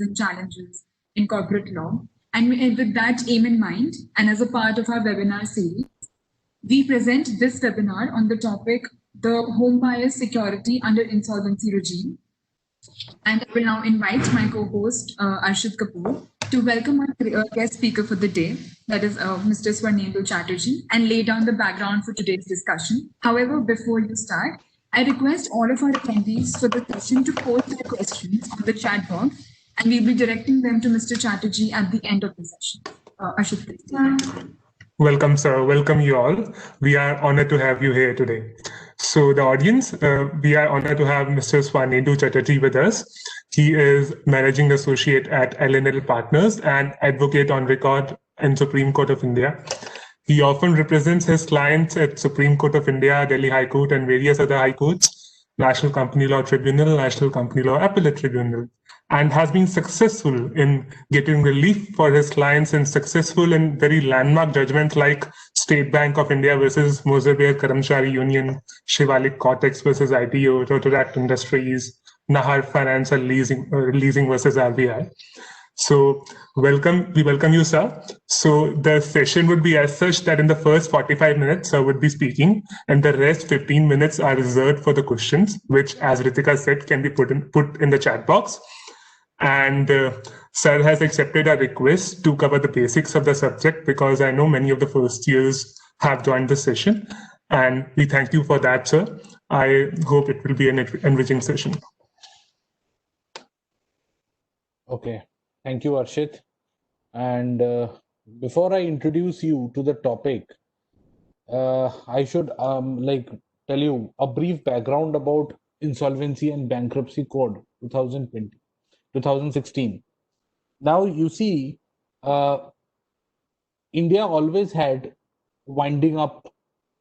and challenges in corporate law. And with that aim in mind, and as a part of our webinar series, we present this webinar on the topic, the home buyer's security under insolvency regime. And I will now invite my co-host, Arshit Kapoor, to welcome our guest speaker for the day, that is Mr. Swarnendu Chatterjee, and lay down the background for today's discussion. However, before you start, I request all of our attendees for the session to post their questions on the chat box, and we'll be directing them to Mr. Chatterjee at the end of the session. Arshit, please. Welcome, sir. Welcome you all. We are honored to have you here today. So the audience, we are honored to have Mr. Swarnendu Chatterjee with us. He is Managing Associate at L&L Partners and Advocate on Record in Supreme Court of India. He often represents his clients at Supreme Court of India, Delhi High Court, and various other high courts, National Company Law Tribunal, National Company Law Appellate Tribunal, and has been successful in getting relief for his clients and successful in very landmark judgments like State Bank of India versus Mozair Karamchari Union, Shivalik Cortex versus ITO, Rotaract Industries, Nahar Financial Leasing versus RBI. So we welcome you, sir. So the session would be as such that in the first 45 minutes, sir would be speaking, and the rest 15 minutes are reserved for the questions, which, as Ritika said, can be put in the chat box. And sir has accepted our request to cover the basics of the subject because I know many of the first years have joined the session, and we thank you for that, sir. I hope it will be an enriching session. Okay. Thank you, Arshit. And before I introduce you to the topic, I should tell you a brief background about Insolvency and Bankruptcy Code 2016. Now you see, India always had winding up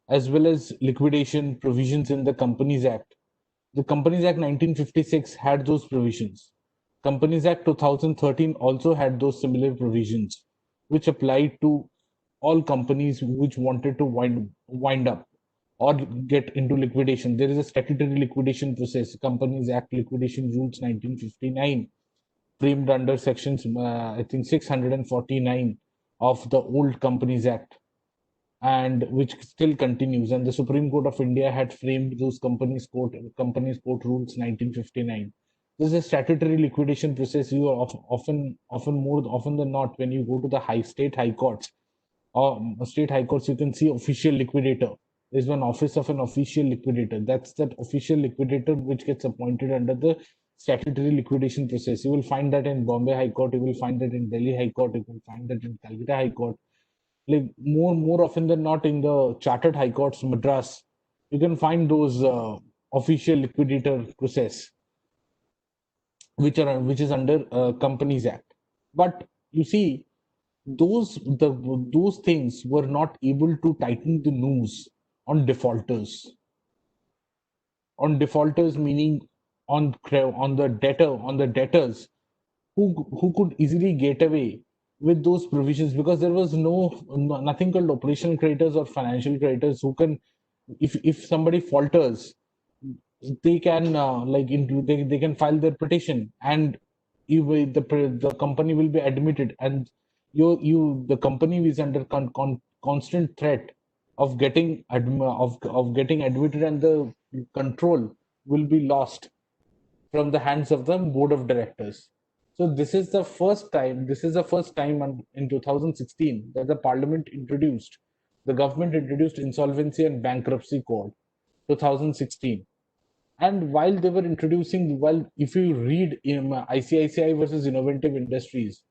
as well as liquidation provisions in the Companies Act. The Companies Act 1956 had those provisions. Companies Act 2013 also had those similar provisions, which applied to all companies which wanted to wind up or get into liquidation. There is a statutory liquidation process, Companies Act Liquidation Rules 1959, framed under sections, I think 649 of the old Companies Act, and which still continues. And the Supreme Court of India had framed those Companies Court Rules 1959. This is a statutory liquidation process. You are often more often than not, when you go to the state high courts or state high courts, you can see official liquidator. There's one office of an official liquidator. That's that official liquidator which gets appointed under the statutory liquidation process. You will find that in Bombay High Court. You will find that in Delhi High Court. You will find that in Calcutta High Court. Like more often than not, in the chartered high courts, Madras, you can find those official liquidator process, which is under Companies Act. But you see, those things were not able to tighten the noose on defaulters. On defaulters, meaning on the debtors who could easily get away with those provisions, because there was nothing called operational creditors or financial creditors who can, if somebody falters, they can they can file their petition, and the company will be admitted, and the company is under constant threat of getting admitted, and the control will be lost from the hands of the board of directors. So this is the first time in 2016 that the government introduced Insolvency and Bankruptcy Code 2016. And while they were introducing, if you read in ICICI versus Innovative Industries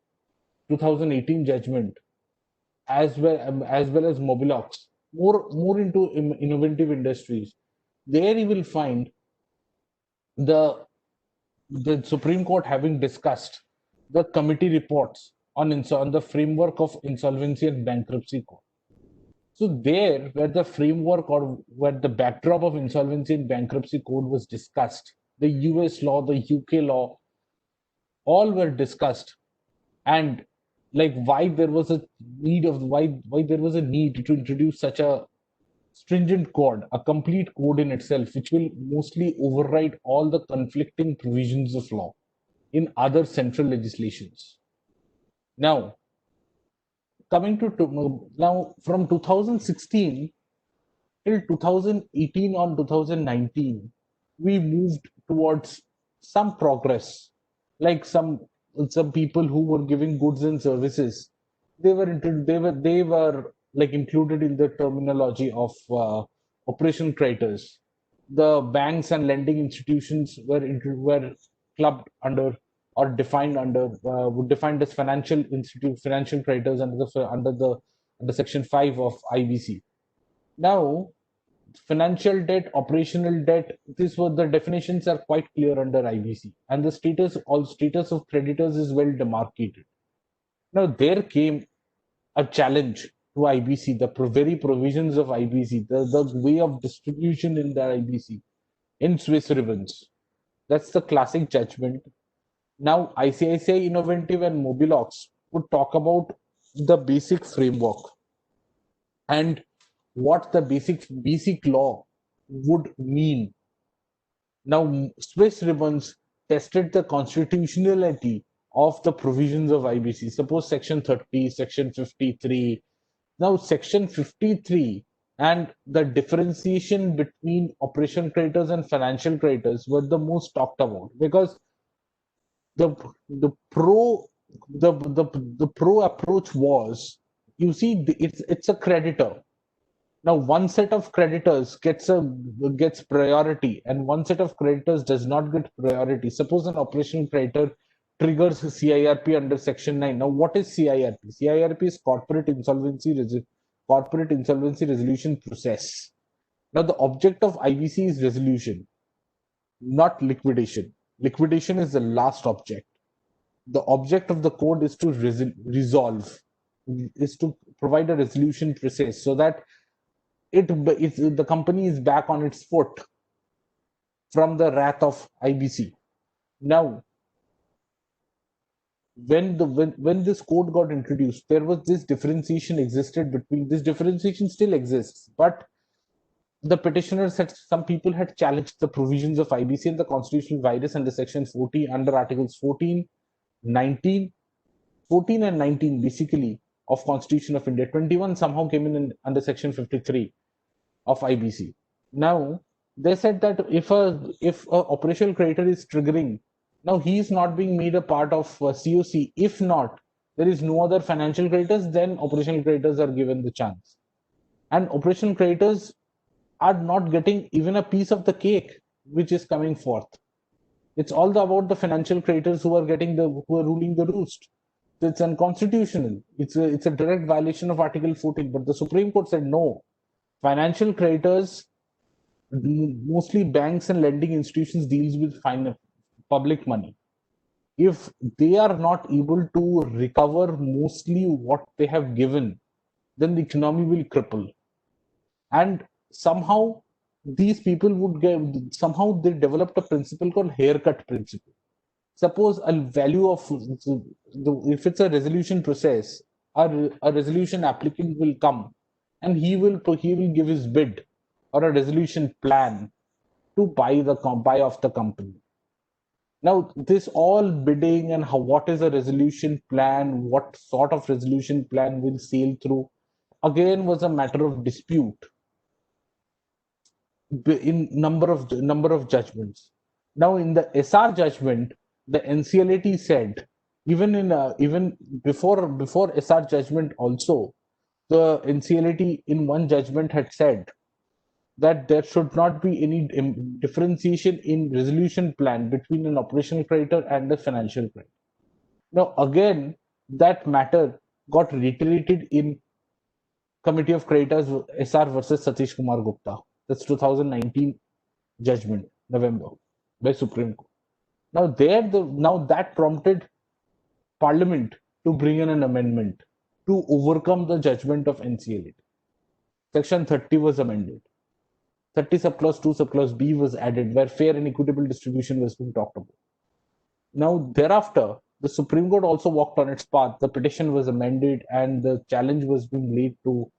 2018 judgment, as well as Mobilox, more into Innovative Industries, there you will find the Supreme Court having discussed the committee reports on the framework of Insolvency and Bankruptcy Code. So there, where the framework or where the backdrop of Insolvency and Bankruptcy Code was discussed, the US law, the UK law, all were discussed, and like why there was a need to introduce such a stringent code, a complete code in itself, which will mostly override all the conflicting provisions of law. in other central legislations. Now, coming now from 2016 till 2018 or 2019, we moved towards some progress. Like some people who were giving goods and services, they were like included in the terminology of operation creditors. The banks and lending institutions were clubbed under or defined under would defined as financial creditors under section 5 of IBC. Now, financial debt, operational debt, these were the definitions are quite clear under IBC, and the status of creditors is well demarcated. Now, there came a challenge to IBC, the very provisions of IBC, the way of distribution in the IBC in Swiss ribbons. That's the classic judgment. Now, ICICI Innovative and Mobilox would talk about the basic framework and what the basic law would mean. Now, Swiss ribbons tested the constitutionality of the provisions of IBC. Suppose section 30, section 53. Now, section 53 and the differentiation between operation creditors and financial creditors were the most talked about, because the pro approach was, you see, it's a creditor. Now, one set of creditors gets priority, and one set of creditors does not get priority. Suppose an operational creditor triggers CIRP under Section 9. Now, what is CIRP? CIRP is Corporate Insolvency Resolution Process. Now, the object of IBC is resolution, not liquidation. Liquidation is the last object. The object of the code is to resolve, is to provide a resolution process so that the company is back on its foot from the wrath of IBC. Now, when this code got introduced, there was this differentiation existed between this differentiation still exists, but the petitioners had some people had challenged the provisions of IBC and the constitutional virus under section 40 under articles 14, 19, 14 and 19 basically of Constitution of India. 21 somehow came in under section 53 of IBC. Now, they said that if a operational creditor is triggering, now he is not being made a part of COC. If not, there is no other financial creditors, then operational creditors are given the chance. And operational creditors are not getting even a piece of the cake which is coming forth. It's all about the financial creditors who are ruling the roost. It's unconstitutional. It's a direct violation of Article 14. But the Supreme Court said no. Financial creditors, mostly banks and lending institutions, deals with public money. If they are not able to recover mostly what they have given, then the economy will cripple. And somehow these people somehow they developed a principle called haircut principle. Suppose a value of, if it's a resolution process, a resolution applicant will come and he will give his bid or a resolution plan to buy off the company. Now, this all bidding and what is a resolution plan, what sort of resolution plan will sail through, again was a matter of dispute in number of judgments. Now, in the SR judgment, the NCLAT said, even before SR judgment also, the NCLAT in one judgment had said that there should not be any differentiation in resolution plan between an operational creditor and a financial creditor. Now, again, that matter got reiterated in Committee of Creditors SR versus Satish Kumar Gupta. That's 2019 judgment, November, by Supreme Court. Now, that prompted Parliament to bring in an amendment to overcome the judgment of NCLAT. Section 30 was amended. 30 subclause 2 subclause B was added, where fair and equitable distribution was being talked about. Now, thereafter, the Supreme Court also walked on its path. The petition was amended and the challenge was being laid to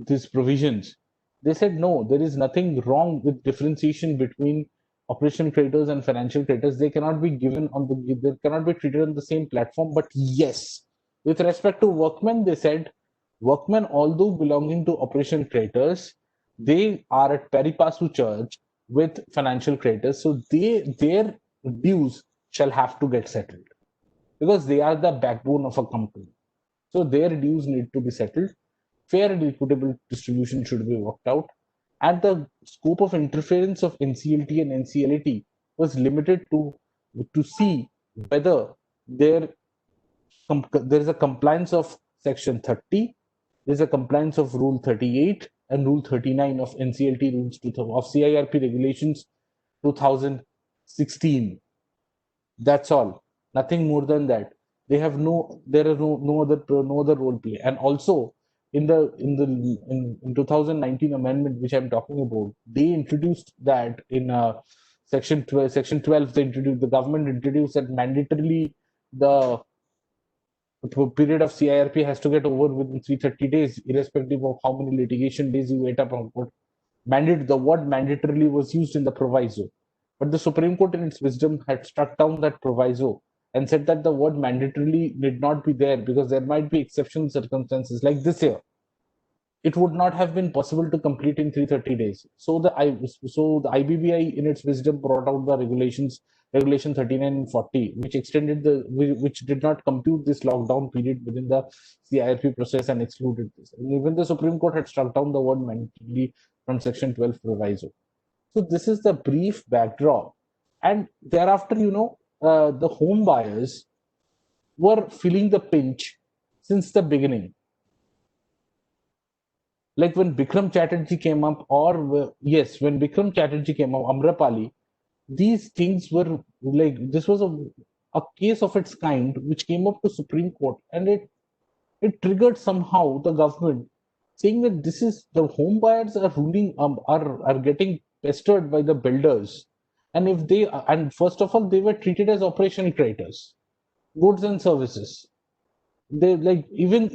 these provisions. They said, no, there is nothing wrong with differentiation between operation creditors and financial creditors, they cannot be they cannot be treated on the same platform. But yes, with respect to workmen, they said workmen, although belonging to operation creditors, they are at pari passu charge with financial creditors, so their dues shall have to get settled because they are the backbone of a company. So their dues need to be settled. Fair and equitable distribution should be worked out. And the scope of interference of NCLT and NCLAT was limited to see whether there, there is a compliance of Section 30, there is a compliance of Rule 38 and Rule 39 of NCLT rules of CIRP regulations 2016. That's all. Nothing more than that. There is no other role play. And also in 2019 amendment which I'm talking about, they introduced that in section 12 the government introduced that mandatorily the period of CIRP has to get over within 330 days, irrespective of how many litigation days you wait up on court. The word mandatorily was used in the proviso, but the Supreme Court in its wisdom had struck down that proviso and said that the word mandatorily need not be there because there might be exceptional circumstances like this year. It would not have been possible to complete in 330 days. So the IBBI in its wisdom brought out the regulation 39 and 40, which did not compute this lockdown period within the CIRP process and excluded this. And even the Supreme Court had struck down the word mandatorily from Section 12 proviso. So this is the brief backdrop. And thereafter, the home buyers were feeling the pinch since the beginning. Like when Bikram Chatterjee came up, when Bikram Chatterjee came up, Amrapali, these things were like, this was a case of its kind which came up to Supreme Court, and it triggered somehow the government saying that this is the home buyers are ruling are getting pestered by the builders, and first of all they were treated as operation creditors, goods and services. They like even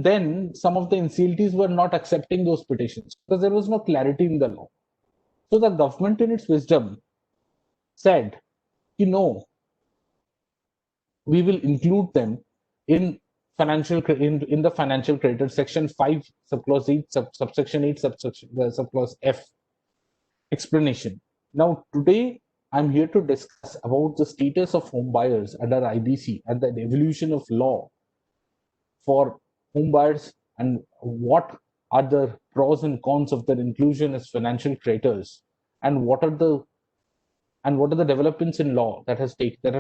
then some of the NCLTs were not accepting those petitions because there was no clarity in the law. So the government in its wisdom said, we will include them in the financial creditor, section 5 subclause 8 subsection 8 subclause F. Explanation. Now today I'm here to discuss about the status of home buyers under IBC and the evolution of law for home buyers and what are the pros and cons of their inclusion as financial creditors, and what are the developments in law that have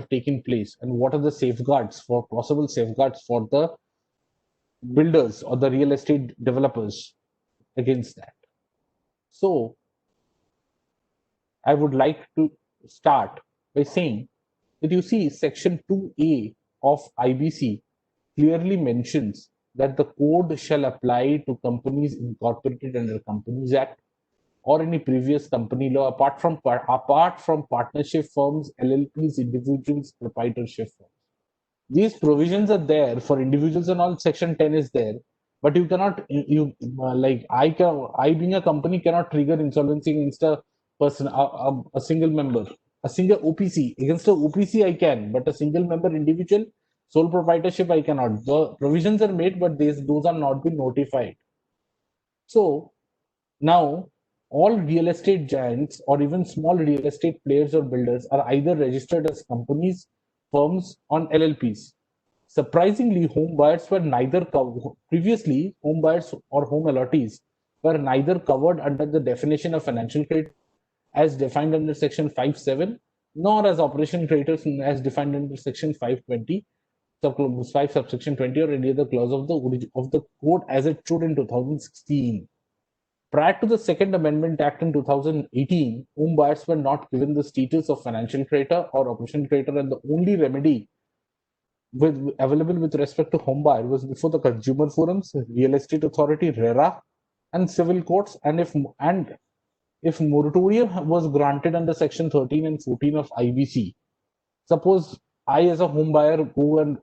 taken place, and what are the possible safeguards for the builders or the real estate developers against that. So I would like to start by saying that you see section 2A of IBC clearly mentions that the code shall apply to companies incorporated under Companies Act or any previous company law apart from partnership firms, LLPs, individuals, proprietorship firms. These provisions are there for individuals and all. Section 10 is there, but you cannot, I being a company cannot trigger insolvency against a person, a single member, a single OPC. Against a OPC I can, but a single member individual, sole proprietorship I cannot. The provisions are made, but those are not been notified. So now all real estate giants or even small real estate players or builders are either registered as companies, firms, on LLPs. Surprisingly, home buyers were neither previously home buyers or home allottees were neither covered under the definition of financial credit as defined under section 5.7 nor as operation creditors as defined under section 520 5 subsection 20 or any other clause of the code as it stood in 2016. Prior to the Second Amendment Act in 2018, home buyers were not given the status of financial creditor or operation creditor, and the only remedy available with respect to home buyer was before the consumer forums, real estate authority, RERA, and civil courts. And if moratorium was granted under section 13 and 14 of IBC, suppose I, as a home buyer, would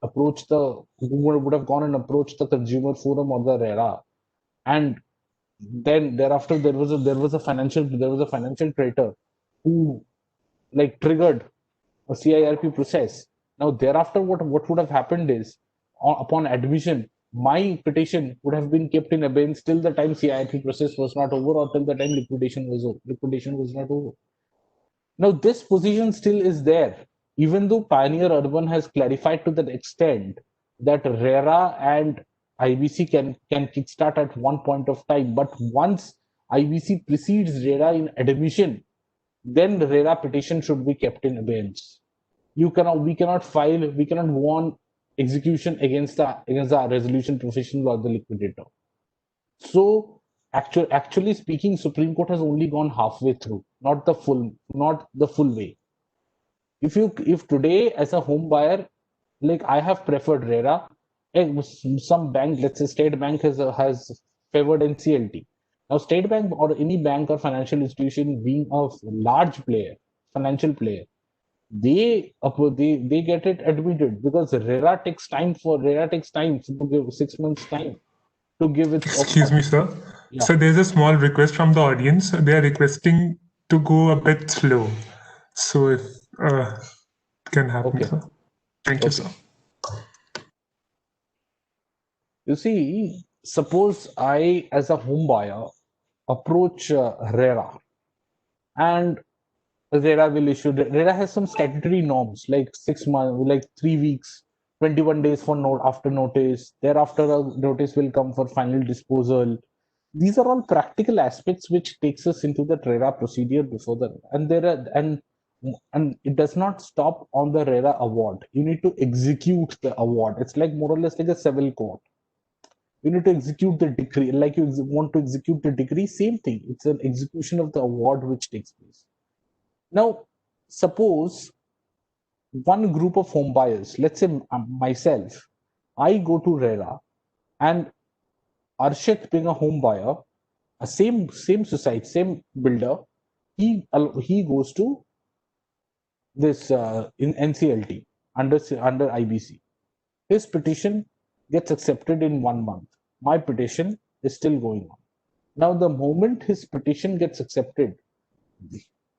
have gone and approached the consumer forum or the RERA, and then thereafter there was a financial creditor who like triggered a CIRP process. Now, thereafter, what would have happened is, upon admission, my petition would have been kept in abeyance till the time CIRP process was not over, or till the time liquidation was not over. Now, this position still is there, even though Pioneer Urban has clarified to that extent that RERA and IBC can kickstart at one point of time. But once IBC precedes RERA in admission, then the RERA petition should be kept in abeyance. We cannot go on execution against the resolution professional or the liquidator. So actually speaking, Supreme Court has only gone halfway through, not the full way. If today as a home buyer, like I have preferred RERA, and some bank, let's say State Bank has favored NCLT. Now State Bank or any bank or financial institution being a large player, financial player, they get it admitted because RERA takes time to give 6 months time to give its Excuse me, sir. Yeah. So there's a small request from the audience. They are requesting to go a bit slow. So if can happen, Okay. sir. Thank you, sir. You see, suppose I, as a home buyer, approach RERA, and RERA will issue. RERA has some statutory norms like 6 months, like 3 weeks, 21 days for note after notice. Thereafter, a notice will come for final disposal. These are all practical aspects which takes us into the RERA procedure before the and it does not stop on the RERA award. You need to execute the award. It's like more or less like a civil court. You need to execute the decree, like you want to execute the decree, same thing. It's an execution of the award which takes place. Now, suppose one group of home buyers, let's say myself, I go to RERA, and Arshit, being a home buyer, a same society, same builder, he goes to this in NCLT under IBC. His petition gets accepted in 1 month. My petition is still going on. Now, the moment his petition gets accepted,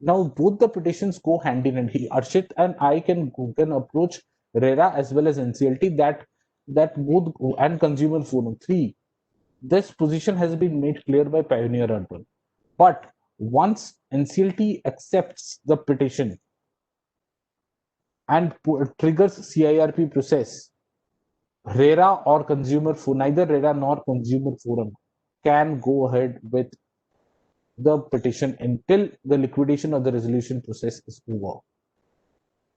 now both the petitions go hand in hand. Arshit and I can approach RERA as well as NCLT, that both, and Consumer Forum 3. This position has been made clear by Pioneer Urban. But once NCLT accepts the petition and triggers CIRP process, RERA or Consumer Forum, neither RERA nor Consumer Forum can go ahead with the petition until the liquidation or the resolution process is over.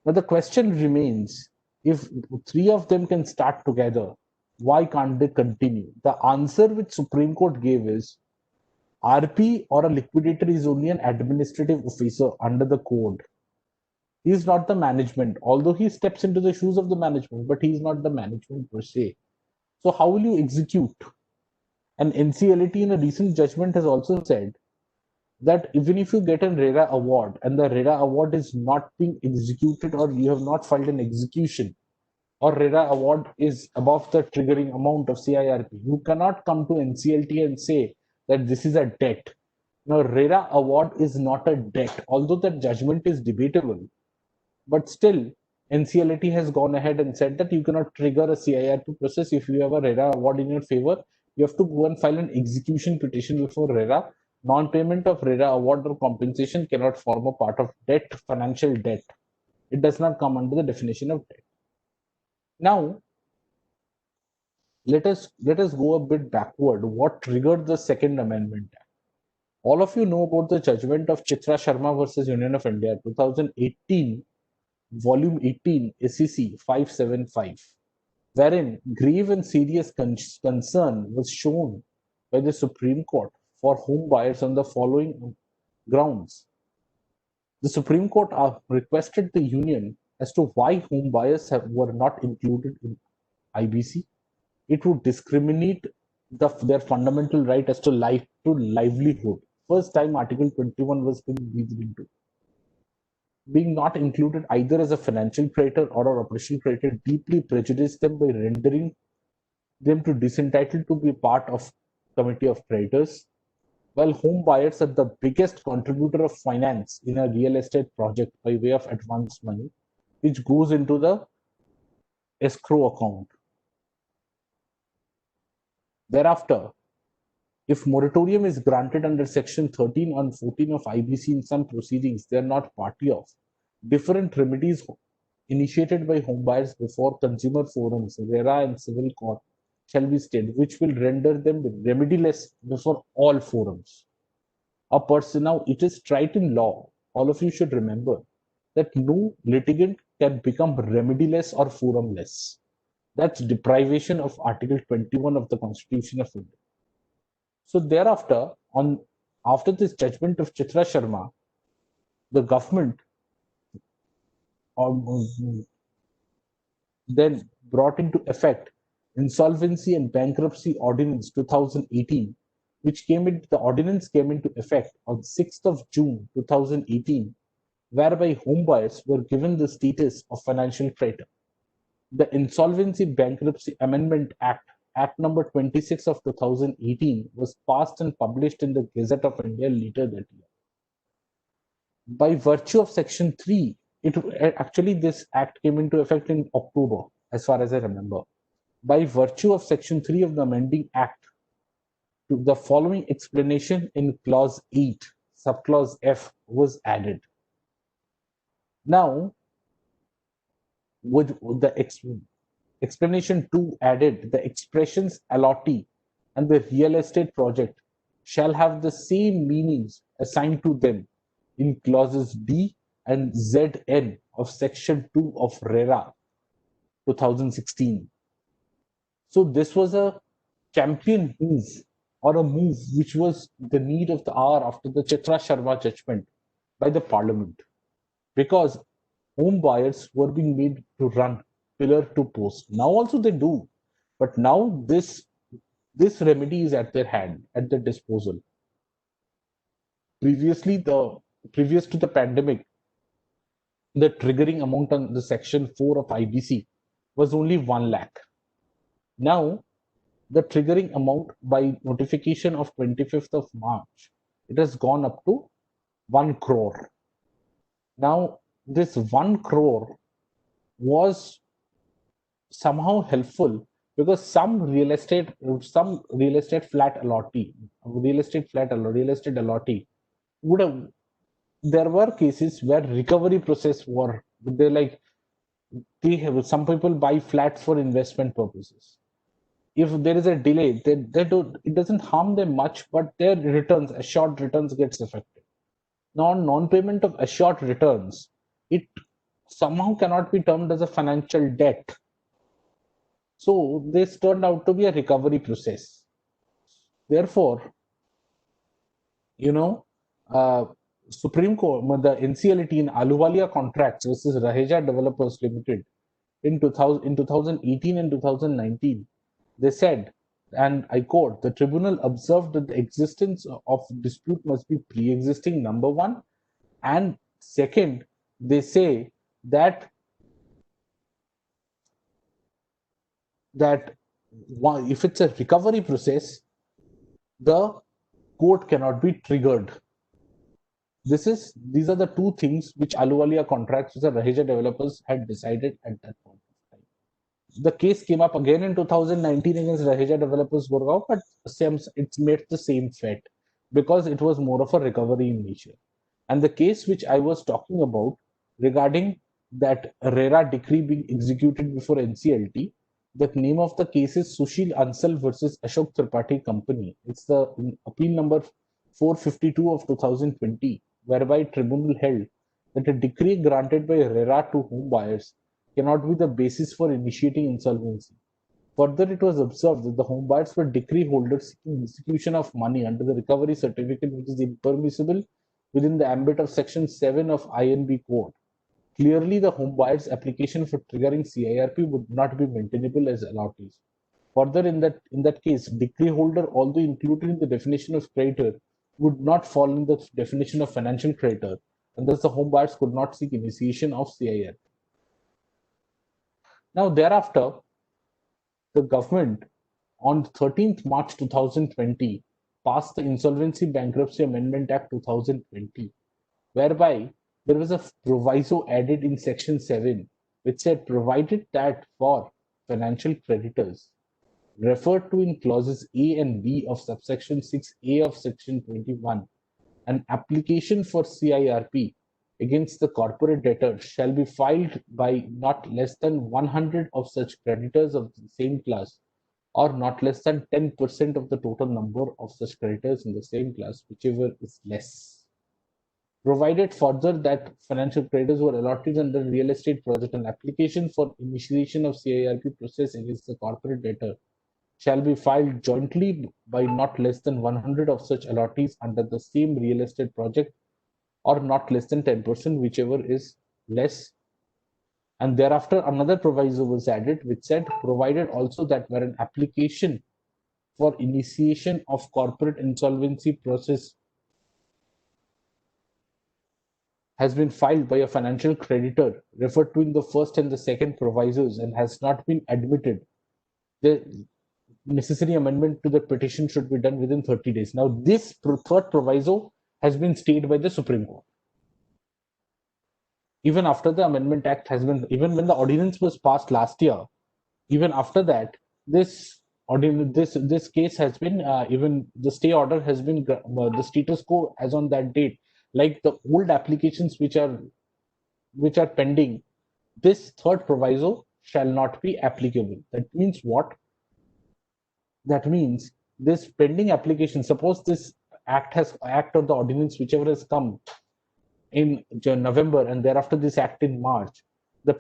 Now the question remains, if 3 of them can start together, why can't they continue? The answer which Supreme Court gave is, RP or a liquidator is only an administrative officer under the code. He is not the management, although he steps into the shoes of the management, but he is not the management per se. So how will you execute? And NCLT in a recent judgment has also said that even if you get a RERA award and the RERA award is not being executed, or you have not filed an execution, or RERA award is above the triggering amount of CIRP, you cannot come to NCLT and say that this is a debt. Now, RERA award is not a debt, although that judgment is debatable. But still, NCLT has gone ahead and said that you cannot trigger a CIRP process if you have a RERA award in your favor. You have to go and file an execution petition before RERA. Non-payment of RERA award or compensation cannot form a part of debt, financial debt. It does not come under the definition of debt. Now, let us go a bit backward. What triggered the Second Amendment Act? All of you know about the judgment of Chitra Sharma versus Union of India, 2018, Volume 18, SEC 575, wherein grave and serious concern was shown by the Supreme Court for home buyers on the following grounds. The Supreme Court requested the union as to why home buyers were not included in IBC. It would discriminate their fundamental right as to livelihood. First time Article 21 was being breathed into. Being not included either as a financial creditor or an operational creditor deeply prejudiced them by rendering them to disentitled to be part of committee of creditors. While home buyers are the biggest contributor of finance in a real estate project by way of advance money, which goes into the escrow account. Thereafter, if moratorium is granted under Section 13 and 14 of IBC in some proceedings they are not party of, different remedies initiated by home buyers before consumer forums, RERA and civil court shall be stayed, which will render them remediless before all forums. A person, now it is trite in law, all of you should remember that no litigant can become remediless or forumless. That's deprivation of Article 21 of the Constitution of India. So thereafter, after this judgment of Chitra Sharma, the government then brought into effect Insolvency and Bankruptcy Ordinance 2018, which the ordinance came into effect on 6th of June 2018, whereby homebuyers were given the status of financial creditor. The Insolvency Bankruptcy Amendment Act number 26 of 2018 was passed and published in the Gazette of India later that year. By virtue of Section 3, this act came into effect in October, as far as I remember. By virtue of Section 3 of the amending act, the following explanation in Clause 8, Subclause F was added. Now, with the explanation 2 added, the expressions allottee and the real estate project shall have the same meanings assigned to them in clauses D and ZN of Section 2 of RERA 2016. So this was a champion move, or a move which was the need of the hour after the Chitra Sharma judgment by the parliament, because home buyers were being made to run pillar to post. Now also they do, but now this remedy is at their hand, at their disposal. Previous to the pandemic, the triggering amount on the Section 4 of IBC was only 1 lakh. Now, the triggering amount by notification of 25th of March, it has gone up to 1 crore. Now, this 1 crore was somehow helpful because some real estate flat allottee would have, there were cases where recovery process were, some people buy flats for investment purposes. If there is a delay, it doesn't harm them much, but their returns, assured returns, gets affected. Now, non-payment of assured returns, it somehow cannot be termed as a financial debt. So this turned out to be a recovery process. Therefore, Supreme Court, the NCLT in Ahluwalia Contracts versus Raheja Developers Limited in 2018 and 2019, they said, and I quote, the tribunal observed that the existence of dispute must be pre-existing, number one, and second, they say that if it's a recovery process, the court cannot be triggered. These are the two things which Ahluwalia Contracts, which the Raheja Developers had decided at that point of time. The case came up again in 2019 against Raheja Developers Gurgaon, but it's made the same fate because it was more of a recovery in nature. And the case which I was talking about regarding that RERA decree being executed before NCLT, the name of the case is Sushil Ansal versus Ashok Tripathi Company. It's the appeal number 452 of 2020, whereby tribunal held that a decree granted by RERA to home buyers cannot be the basis for initiating insolvency. Further, it was observed that the home buyers were decree holders seeking execution of money under the recovery certificate, which is impermissible within the ambit of Section 7 of INB Code. Clearly, the home buyer's application for triggering CIRP would not be maintainable as allottees. Further, in that case, decree holder, although included in the definition of creditor, would not fall in the definition of financial creditor, and thus the home buyers could not seek initiation of CIRP. Now, thereafter, the government on 13th March 2020 passed the Insolvency Bankruptcy Amendment Act 2020, whereby there was a proviso added in Section 7, which said, provided that for financial creditors referred to in clauses A and B of subsection 6A of Section 21, an application for CIRP against the corporate debtor shall be filed by not less than 100 of such creditors of the same class, or not less than 10% of the total number of such creditors in the same class, whichever is less. Provided further that financial creditors were allotted under real estate project, an application for initiation of CIRP process against the corporate debtor shall be filed jointly by not less than 100 of such allottees under the same real estate project, or not less than 10%, whichever is less. And thereafter, another proviso was added, which said, provided also that where an application for initiation of corporate insolvency process has been filed by a financial creditor referred to in the first and the second provisos and has not been admitted, the necessary amendment to the petition should be done within 30 days. Now, this third proviso has been stayed by the Supreme Court. Even after the Amendment Act has been, even when the ordinance was passed last year, even after that, this case has been, even the stay order has been, the status quo as on that date, like the old applications which are pending, this third proviso shall not be applicable. That means what? That means this pending application, suppose this act or the ordinance, whichever has come in November, and thereafter this act in March, the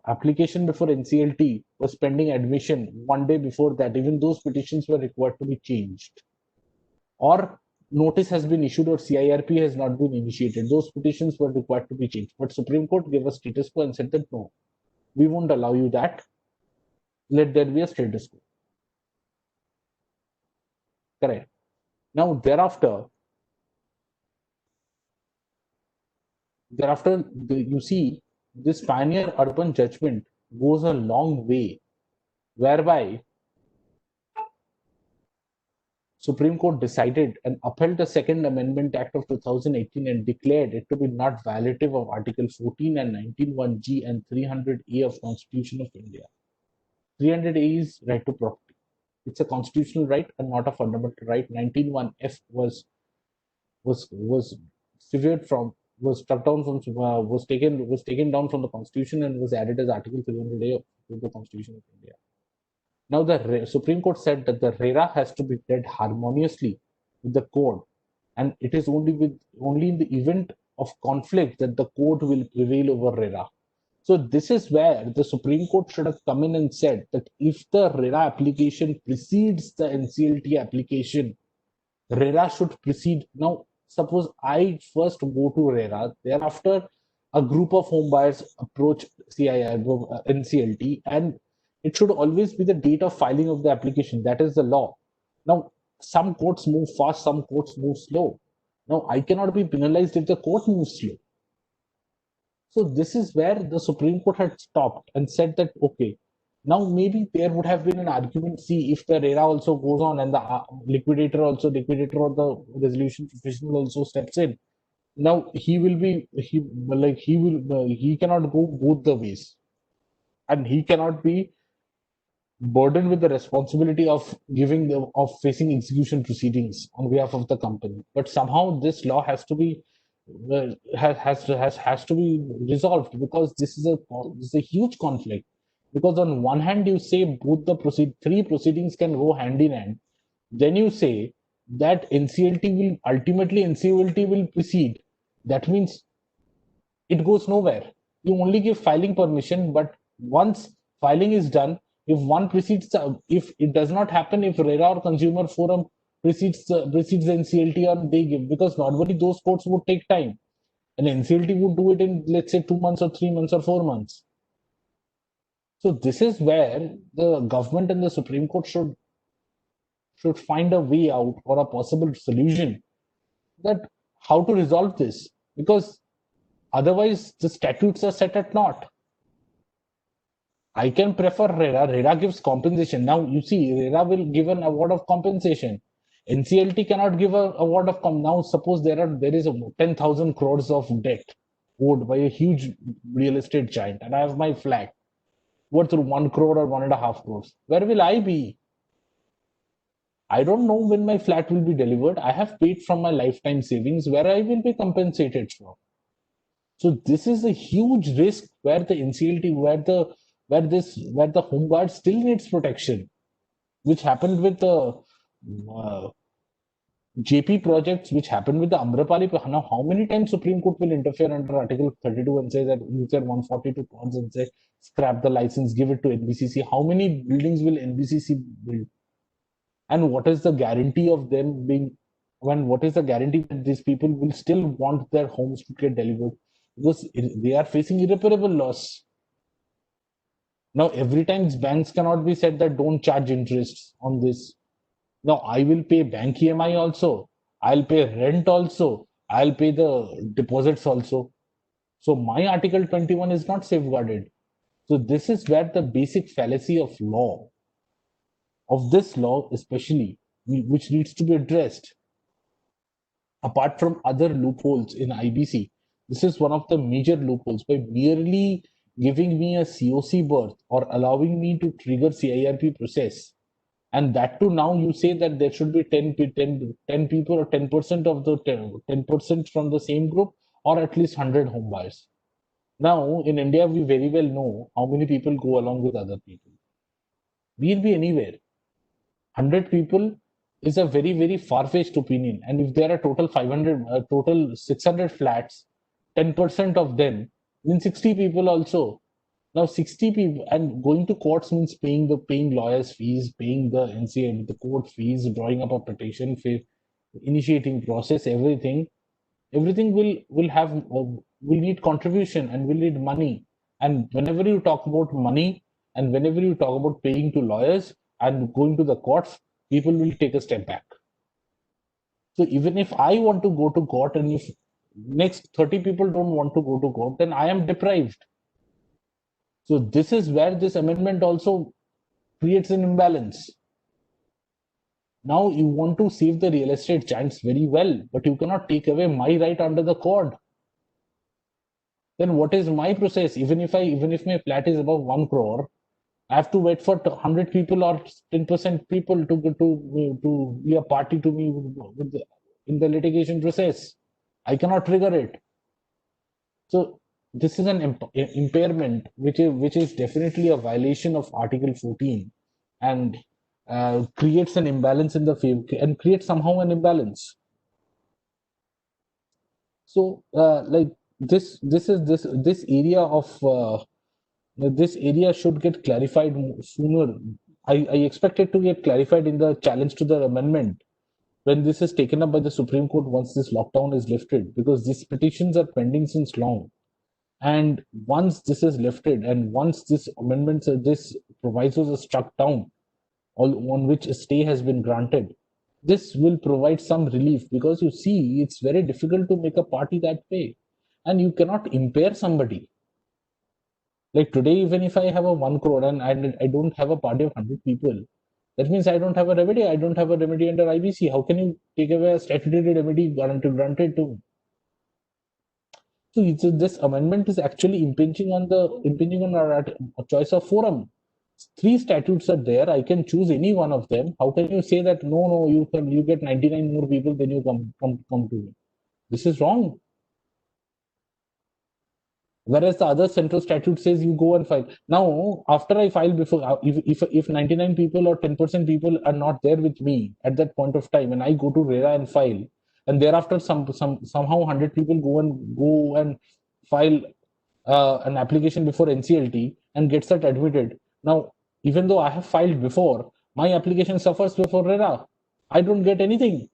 application before NCLT was pending admission one day before that, even those petitions were required to be changed. Or notice has been issued or CIRP has not been initiated, those petitions were required to be changed. But Supreme Court gave a status quo and said that no, we won't allow you that. Let there be a status quo. Correct. Now, thereafter, you see, this pioneer urban judgment goes a long way, whereby Supreme Court decided and upheld the Second Amendment Act of 2018 and declared it to be not violative of Article 14 and 19(1)(g) and 300A of Constitution of India. 300A is right to property. It's a constitutional right and not a fundamental right. 19(1)(f) was severed from, was struck down from, was taken down from the Constitution and was added as Article 300A of the Constitution of India. Now, the Supreme Court said that the RERA has to be read harmoniously with the code, and it is only in the event of conflict that the code will prevail over RERA. So this is where the Supreme Court should have come in and said that if the RERA application precedes the NCLT application, RERA should precede. Now, suppose I first go to RERA, thereafter a group of home buyers approach NCLT, and it should always be the date of filing of the application. That is the law. Now, some courts move fast, some courts move slow. Now, I cannot be penalized if the court moves slow. So this is where the Supreme Court had stopped and said that, okay, now maybe there would have been an argument, see, if the RERA also goes on and the liquidator or the resolution professional also steps in, now he cannot go both the ways, and he cannot be burdened with the responsibility of facing execution proceedings on behalf of the company. But somehow this law has to be has to be resolved, because this is a huge conflict. Because on one hand, you say both the three proceedings can go hand in hand. Then you say that NCLT will proceed. That means it goes nowhere. You only give filing permission, but once filing is done, if one precedes, if it does not happen, if RERA or Consumer Forum precedes the NCLT, or they give, because normally those courts would take time, and NCLT would do it in, let's say, 2 months or 3 months or 4 months. So this is where the government and the Supreme Court should find a way out, or a possible solution, that how to resolve this, because otherwise the statutes are set at naught. I can prefer RERA. RERA gives compensation. Now you see, RERA will give an award of compensation. NCLT cannot give a award of now. Suppose there is a 10,000 crores of debt owed by a huge real estate giant, and I have my flat worth 1 crore or 1.5 crores. Where will I be? I don't know when my flat will be delivered. I have paid from my lifetime savings where I will be compensated for. So this is a huge risk where the NCLT, where the home guard still needs protection, which happened with the JP projects, which happened with the Amrapali. Now, how many times Supreme Court will interfere under Article 32 and say that use 142 clause and say scrap the license, give it to NBCC? How many buildings will NBCC build? And what is the guarantee of them being? What is the guarantee that these people will still want their homes to get delivered? Because they are facing irreparable loss. Now, every time banks cannot be said that don't charge interest on this. Now, I will pay bank EMI also. I'll pay rent also. I'll pay the deposits also. So my Article 21 is not safeguarded. So this is where the basic fallacy of law, of this law especially, which needs to be addressed. Apart from other loopholes in IBC, this is one of the major loopholes. By merely giving me a COC berth or allowing me to trigger CIRP process, and that too now you say that there should be 10 people or 10% of the 10% from the same group, or at least 100 home buyers. Now in India, we very well know how many people go along with other people. We'll be anywhere. 100 people is a very, very far-fetched opinion. And if there are total 600 flats, 10% of them means 60 people also. Now 60 people, and going to courts means paying lawyers' fees, paying the NCA, the court fees, drawing up a petition, initiating process, everything will need contribution and will need money. And whenever you talk about money and whenever you talk about paying to lawyers and going to the courts, people will take a step back. So even if I want to go to court and if next 30 people don't want to go to court, then I am deprived. So this is where this amendment also creates an imbalance. Now you want to save the real estate giants very well, but you cannot take away my right under the code. Then what is my process? Even if my flat is above 1 crore, I have to wait for 100 people or 10% people to be a party to me in the litigation process. I cannot trigger it. So this is an impairment which is definitely a violation of Article 14 and creates an imbalance in the favor and creates somehow an imbalance. So like this area of this area should get clarified sooner. I expect it to get clarified in the challenge to the amendment when this is taken up by the Supreme Court once this lockdown is lifted, because these petitions are pending since long. And once this is lifted and once this amendments, this provisos are struck down, on which a stay has been granted, this will provide some relief, because you see, it's very difficult to make a party that way. And you cannot impair somebody. Like today, even if I have a 1 crore and I don't have a party of 100 people, that means I don't have a remedy. I don't have a remedy under IBC. How can you take away a statutory remedy granted to? So this amendment is actually impinging on our choice of forum. 3 statutes are there. I can choose any one of them. How can you say that no, you get 99 more people than you come to me? This is wrong. Whereas the other central statute says you go and file. Now, after I file before, if 99 people or 10% people are not there with me at that point of time, and I go to RERA and file, and thereafter somehow 100 people go and file an application before NCLT and gets that admitted. Now, even though I have filed before, my application suffers before RERA. I don't get anything.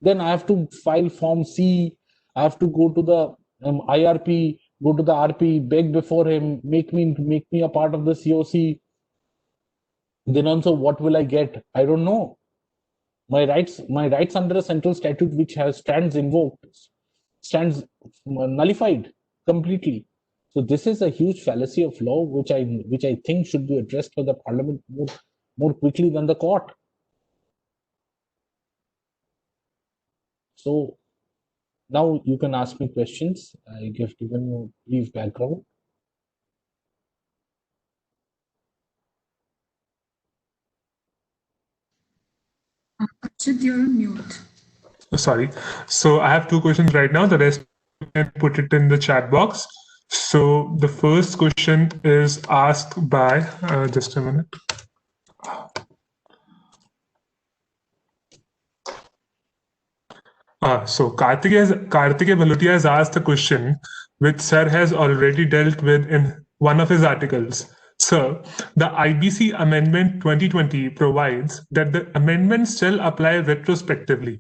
Then I have to file Form C. I have to go to the IRP, go to the RP, beg before him, make me a part of the COC. Then also, what will I get? I don't know. My rights under a central statute which stands invoked, stands nullified completely. So this is a huge fallacy of law which I think should be addressed by the parliament more quickly than the court. So now you can ask me questions. I have given you a brief background. Archit, you're on mute. Sorry. So I have two questions right now. The rest you can put it in the chat box. So the first question is asked by, just a minute. So Kartike Bhalutia has asked a question which Sir has already dealt with in one of his articles. Sir, the IBC Amendment 2020 provides that the amendments shall apply retrospectively,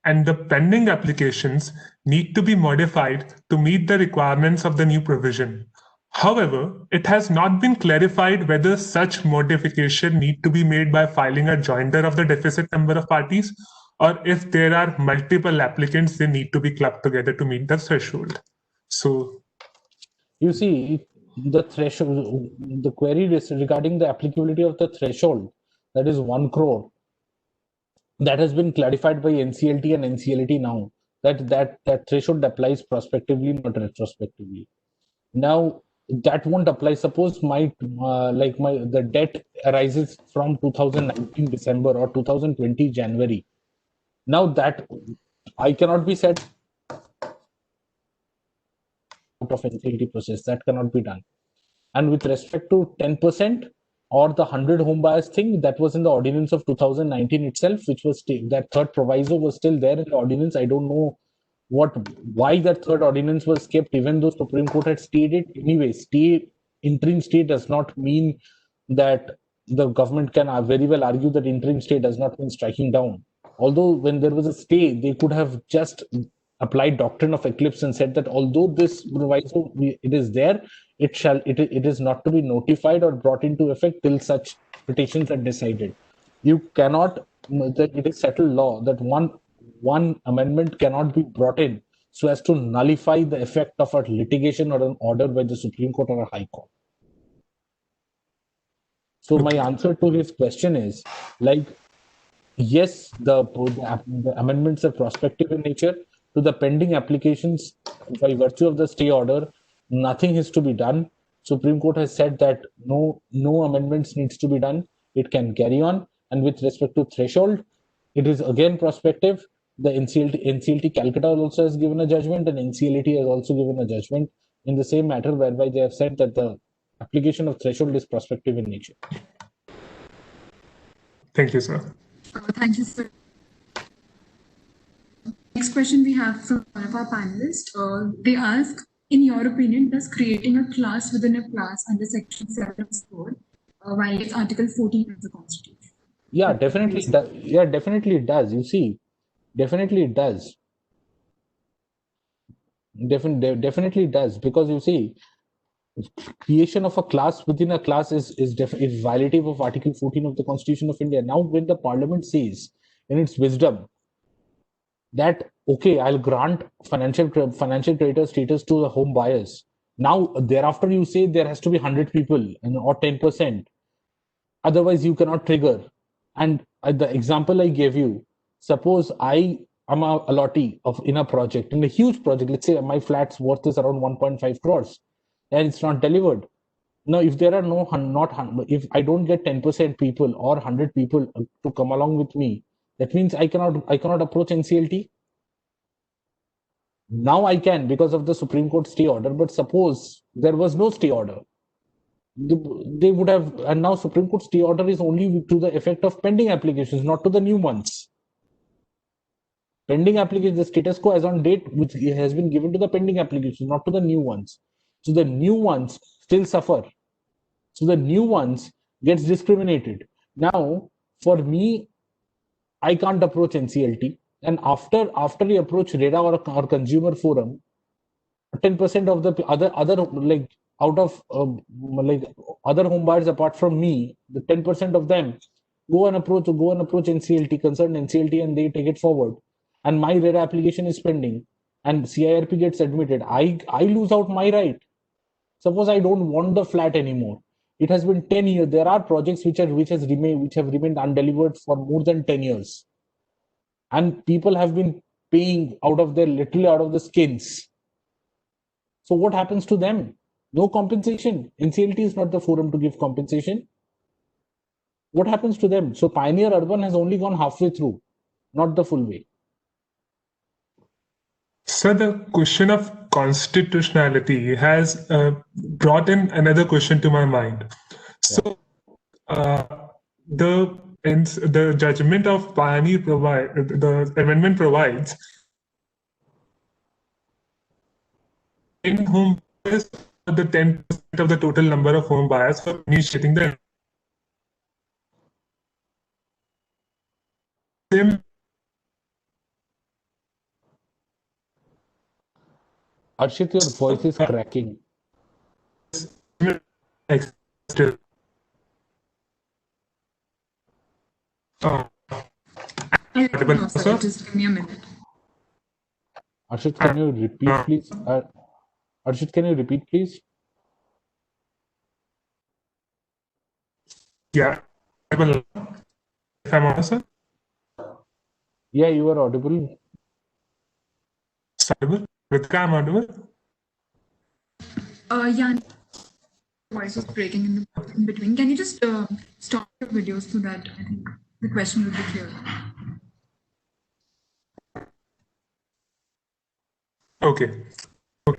and the pending applications need to be modified to meet the requirements of the new provision. However, it has not been clarified whether such modification need to be made by filing a joinder of the deficit number of parties, or if there are multiple applicants, they need to be clubbed together to meet the threshold. So, You see, the threshold, the query is regarding the applicability of the threshold, that is 1 crore, that has been clarified by NCLT and NCLT now, that threshold applies prospectively, not retrospectively. Now, that won't apply. Suppose the debt arises from 2019 December or 2020 January. Now that I cannot be said out of NCLT process, that cannot be done. And with respect to 10% or the 100 home buyers thing, that was in the ordinance of 2019 itself, which was that third proviso was still there in the ordinance. I don't know why that third ordinance was kept, even though Supreme Court had stayed it. Anyway, interim stay does not mean that the government can very well argue that interim stay does not mean striking down. Although when there was a stay, they could have just applied doctrine of eclipse and said that although this proviso it is there, it is not to be notified or brought into effect till such petitions are decided. You cannot. It is settled law that one amendment cannot be brought in so as to nullify the effect of a litigation or an order by the Supreme Court or a High Court. So my answer to his question is, like, yes, the amendments are prospective in nature. To the pending applications, by virtue of the stay order, nothing is to be done. Supreme Court has said that no amendments needs to be done. It can carry on. And with respect to threshold, it is again prospective. The NCLT Calcutta also has given a judgment, and NCLT has also given a judgment in the same matter, whereby they have said that the application of threshold is prospective in nature. Thank you, sir. Thank you, sir. Next question we have from one of our panelists. They ask, in your opinion, does creating a class within a class under Section 7 of the Code violates Article 14 of the Constitution? Yeah, definitely. Yeah, definitely it does. You see, definitely it does. Definitely it does, because you see, creation of a class within a class is violative of Article 14 of the Constitution of India. Now, when the Parliament says in its wisdom that okay, I'll grant financial creditor status to the home buyers. Now, thereafter, you say there has to be 100 people or 10%. Otherwise, you cannot trigger. And the example I gave you, suppose I am a allottee in a project, in a huge project. Let's say my flat's worth is around 1.5 crores, and it's not delivered. Now, if there are if I don't get 10% people or 100 people to come along with me, that means I cannot approach NCLT. Now I can, because of the Supreme Court stay order. But suppose there was no stay order, they would have, and now Supreme Court stay order is only to the effect of pending applications, not to the new ones. Pending applications, the status quo as on date, which has been given to the pending applications, not to the new ones. So the new ones still suffer. So the new ones gets discriminated. Now, for me, I can't approach NCLT. And after we approach RERA or Consumer Forum, 10% of the other like out of like other home buyers apart from me, the 10% of them go and approach NCLT, concerned NCLT, and they take it forward. And my RERA application is pending, and CIRP gets admitted. I lose out my right. Suppose I don't want the flat anymore. It has been 10 years. There are projects which have remained undelivered for more than 10 years. And people have been paying literally out of the skins. So what happens to them? No compensation. NCLT is not the forum to give compensation. What happens to them? So Pioneer Urban has only gone halfway through, not the full way. So the question of constitutionality has brought in another question to my mind. So the judgment of Pioneer the amendment provides in home buyers the 10% of the total number of home buyers for initiating the same. Arshit, your voice is cracking. No, sir, just give me a minute. Arshit, can you repeat, please? Arshit, can you repeat, please? Yeah. If I'm honest, sir? Yeah, you are audible. Audible? Ritika, I'm audible? Yeah, voice was breaking in between. Can you just stop your videos so that I think the question will be clear? Okay.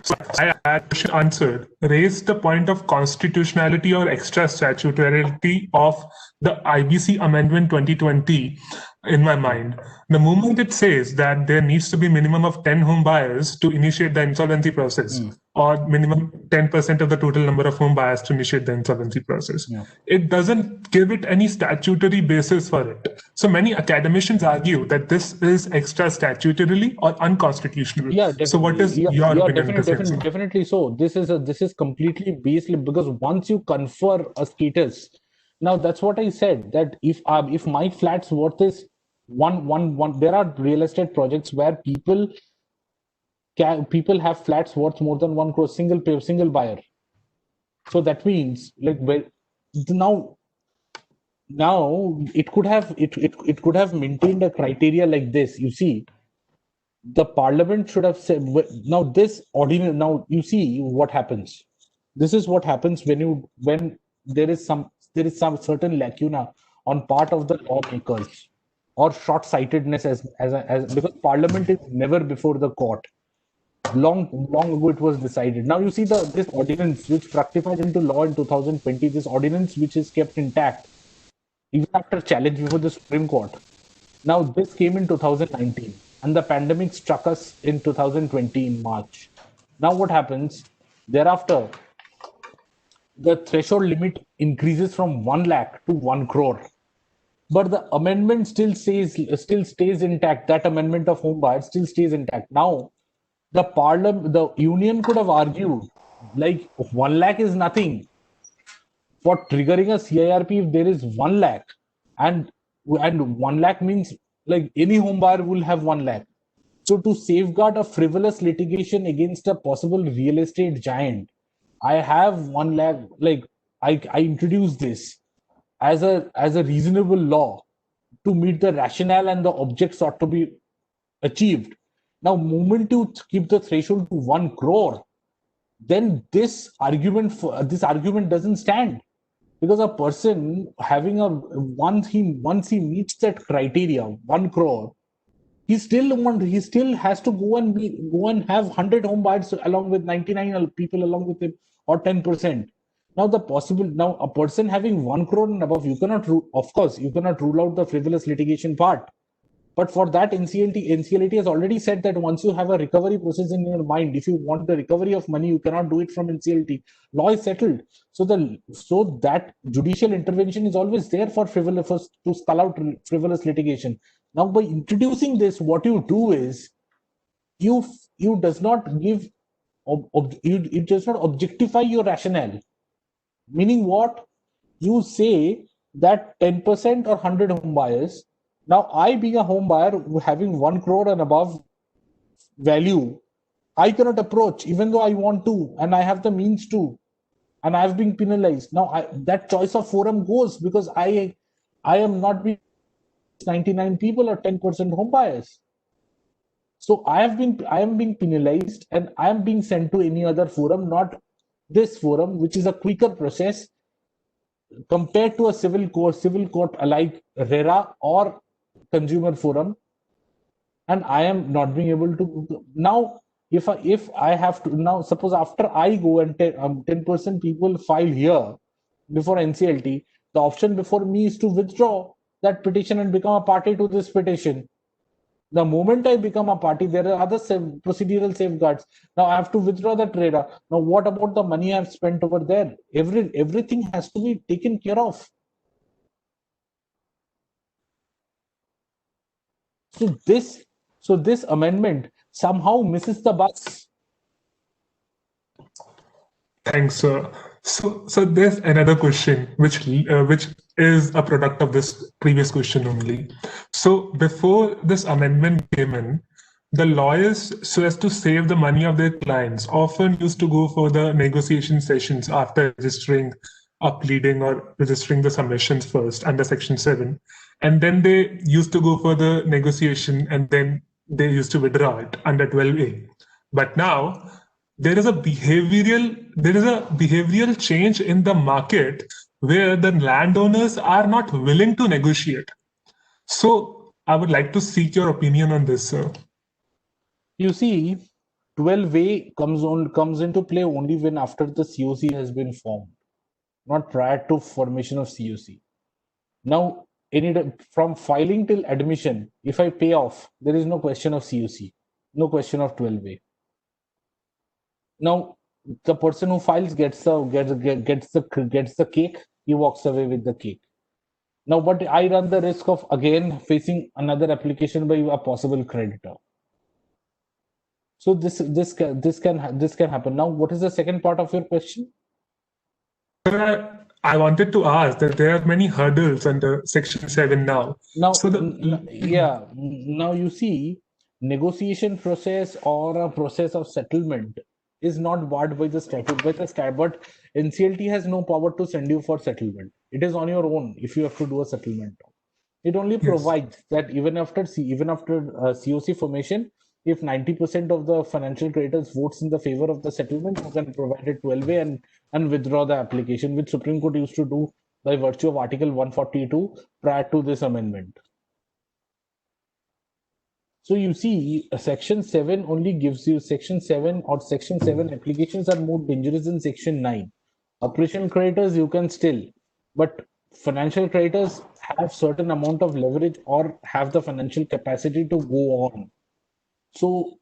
So I had answered, raised the point of constitutionality or extra statutority of the IBC Amendment 2020 in my mind. The moment it says that there needs to be minimum of 10 home buyers to initiate the insolvency process, or minimum 10% of the total number of home buyers to initiate the insolvency process, it doesn't give it any statutory basis for it. So many academicians argue that this is extra statutorily or unconstitutional. Yeah, definitely. So what is your opinion? Definitely so. This is completely baseless, because once you confer a status, now that's what I said, that if my flat's worth is one, there are real estate projects where people have flats worth more than 1 crore, single buyer. So that means, like, well, now it could have maintained a criteria like this. You see, the parliament should have said, now this ordinance, now you see what happens. This is what happens when there is some certain lacuna on part of the lawmakers, or short-sightedness, as because parliament is never before the court. Long ago it was decided. Now you see this ordinance which fructified into law in 2020, this ordinance which is kept intact even after challenge before the Supreme Court. Now this came in 2019, and the pandemic struck us in 2020 in March. Now what happens? Thereafter, the threshold limit increases from 1 lakh to 1 crore. But the amendment still stays intact. That amendment of home buyers still stays intact. Now, the union could have argued, like, 1 lakh is nothing for triggering a CIRP if there is 1 lakh, and 1 lakh means, like, any home buyer will have 1 lakh. So to safeguard a frivolous litigation against a possible real estate giant, I have 1 lakh, like, I introduced this as a reasonable law to meet the rationale and the objects ought to be achieved. Now, moment you keep the threshold to 1 crore, then this argument doesn't stand, because a person having once he meets that criteria, 1 crore, he still has to go and have 100 home buyers along with 99 people along with him, or 10%. Now a person having 1 crore and above, you cannot rule out the frivolous litigation part. But for that, NCLT has already said that once you have a recovery process in your mind, if you want the recovery of money, you cannot do it from NCLT. Law is settled. So that judicial intervention is always there to spell out frivolous litigation. Now, by introducing this, what you do is you does not objectify your rationale. Meaning what? You say that 10% or 100 home buyers. Now, I, being a home buyer having 1 crore and above value, I cannot approach, even though I want to, and I have the means to, and I've been penalized. Now, that choice of forum goes, because I am not being 99 people or 10% home buyers. So I am being penalized, and I am being sent to any other forum, not this forum, which is a quicker process compared to a civil court like RERA or consumer forum, and I am not being able to now. If I have to now, suppose after I go and 10% people file here before NCLT, the option before me is to withdraw that petition and become a party to this petition. The moment I become a party, there are other procedural safeguards. Now I have to withdraw that RERA. Now what about the money I've spent over there? Everything has to be taken care of. So this amendment somehow misses the bus. Thanks, sir. So there's another question which is a product of this previous question only. So before this amendment came in, the lawyers, so as to save the money of their clients, often used to go for the negotiation sessions after registering a pleading or registering the submissions first under Section 7. And then they used to go for the negotiation, and then they used to withdraw it under 12A. But now there is a behavioral change in the market where the landowners are not willing to negotiate. So I would like to seek your opinion on this, sir. You see, 12A comes into play only when after the COC has been formed, not prior to formation of COC. Now, from filing till admission, if I pay off, there is no question of COC, no question of 12A. Now, the person who files gets the cake. He walks away with the cake. Now, but I run the risk of again facing another application by a possible creditor. So this can happen. Now, what is the second part of your question? I wanted to ask that there are many hurdles under Section 7 now. Now, now you see, negotiation process or a process of settlement is not barred by the statute, but NCLT has no power to send you for settlement. It is on your own if you have to do a settlement. It only provides that even after COC formation, if 90% of the financial creditors votes in the favor of the settlement, you can provide it 12A and withdraw the application, which Supreme Court used to do by virtue of Article 142 prior to this amendment. So you see, Section 7 only gives you Section 7 applications are more dangerous than Section 9. Operational creditors you can still, but financial creditors have certain amount of leverage or have the financial capacity to go on. So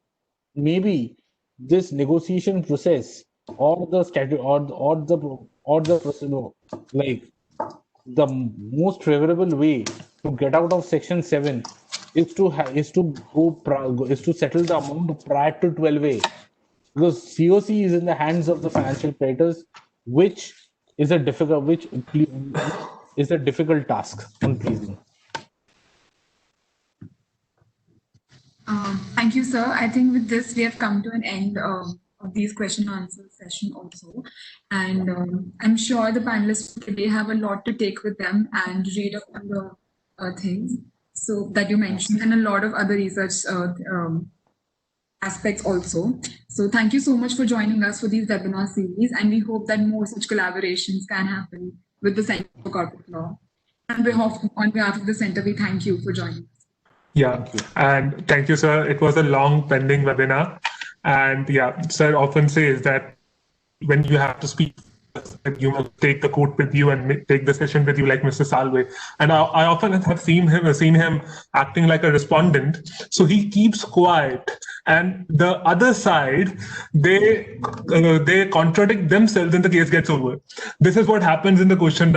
maybe this negotiation process or the statute or the procedure, like the most favorable way to get out of Section 7 is to settle the amount prior to 12A, because COC is in the hands of the financial creditors, which is a difficult task on pleasing. Thank you, sir. I think with this we have come to an end of these question and answer session also, and I'm sure the panelists today have a lot to take with them and read up on the things so that you mentioned, and a lot of other research aspects also. So thank you so much for joining us for these webinar series, and we hope that more such collaborations can happen with the Center for Corporate Law. On behalf of the Center, we thank you for joining us. Yeah, and thank you, sir. It was a long pending webinar. And yeah, sir often says that when you have to speak, you must take the court with you and take the session with you, like Mr. Salve. And I often have seen him acting like a respondent. So he keeps quiet, and the other side, they contradict themselves, and the case gets over. This is what happens in the question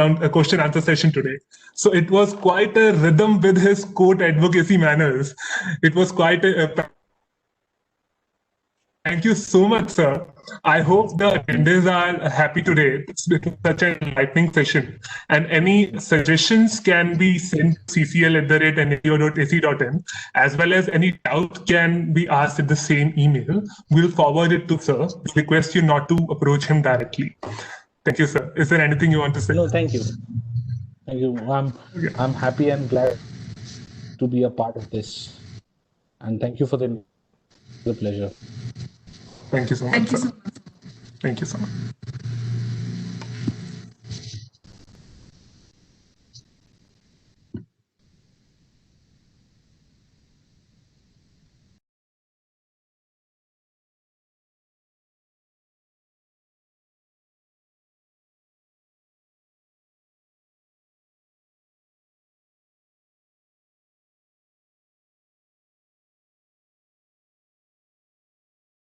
answer session today. So it was quite a rhythm with his court advocacy manners. It was quite a Thank you so much, sir. I hope the attendees are happy today. It's been such an enlightening session. And any suggestions can be sent to ccl@npo.ac.in, as well as any doubt can be asked in the same email. We'll forward it to sir. We request you not to approach him directly. Thank you, sir. Is there anything you want to say? No, thank you. Thank you. I'm happy and glad to be a part of this. And thank you for the It's a pleasure. Thank you so much. Thank you Sir. so much. Thank you so much.